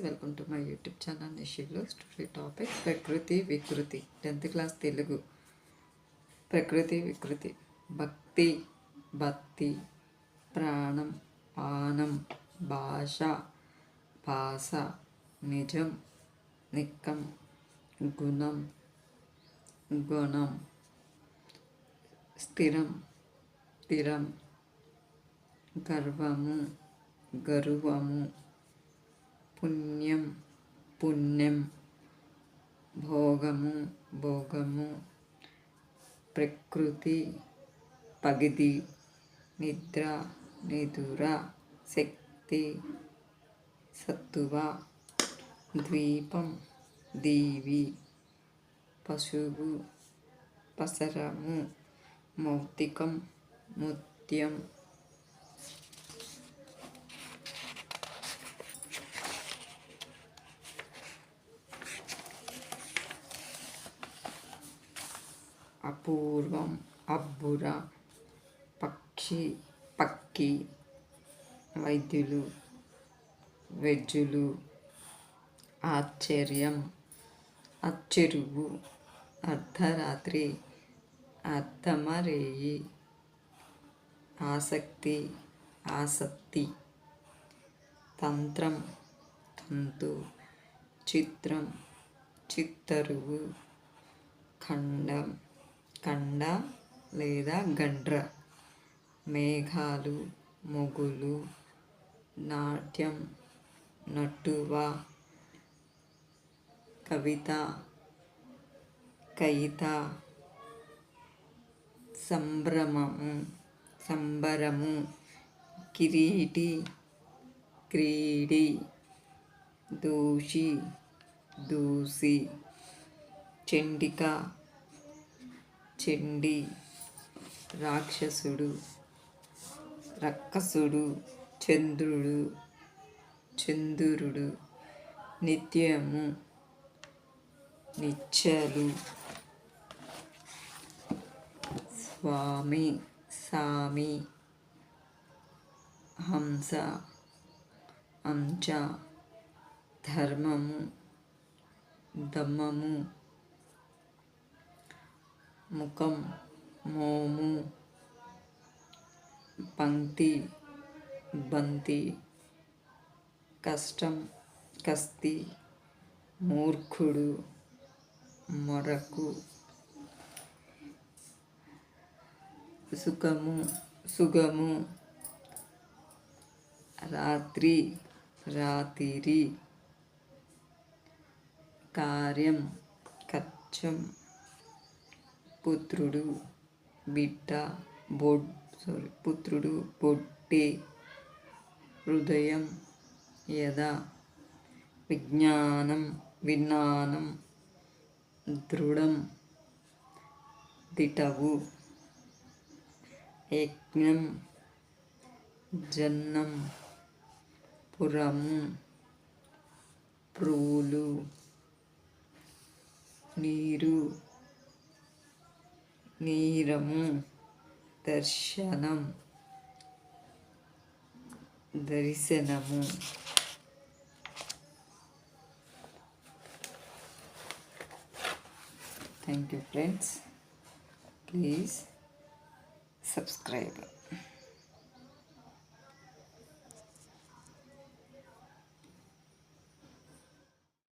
Welcome to my YouTube channel నిషిలో story topic ప్రకృతి వికృతి 10th క్లాస్ తెలుగు. ప్రకృతి వికృతి. భక్తి భక్తి, ప్రాణం పానం, భాష భాష, నిజం నిక్కం, గుణం గుణం, స్థిరం స్థిరం, గర్వము గర్వము, పుణ్యం పుణ్యం, భోగము భోగము, ప్రకృతి పగిది, నిద్ర నిదుర, శక్తి సత్తువ, ద్వీపం దీవి, పశువు పసరము, మౌక్తికం ముత్యం. అపూర్వం అబ్బుర, పక్షి పక్కి, వైద్యులు వెజ్జులు, ఆశ్చర్యం అచ్చెరువు, అర్ధరాత్రి అర్ధమరేయి, ఆసక్తి ఆసక్తి, తంత్రం తంతు, చిత్రం చిత్తరువు, ఖండం కండ లేదా గండ్ర, మేఘాలు మొగులు, నాట్యం నటువ, కవిత కయిత, సంభ్రమము సంబరము, కిరీటి క్రీడి, దోషి దూసి, చండిక చండి, రాక్షసుడు రక్కసుడు, చంద్రుడు చంద్రుడు, నిత్యము నిత్యలు, స్వామి సామి, హంస అంచ, ధర్మము దమ్మము, ముఖం మోము, పంక్తి బంతి, కష్టం కస్తి, మూర్ఖుడు మొరకు, సుఖము సుగము, రాత్రి రాతిరి, కార్యం కచ్చం, పుత్రుడు బిడ్డ పుత్రుడు బొట్టి, హృదయం యద, విజ్ఞానం విజ్ఞానం, దృఢం దిటవు, యజ్ఞం జన్నం, పురము ప్రోలు, నీరు నీరము, దర్శనం దర్శనము. Thank you friends. Please subscribe.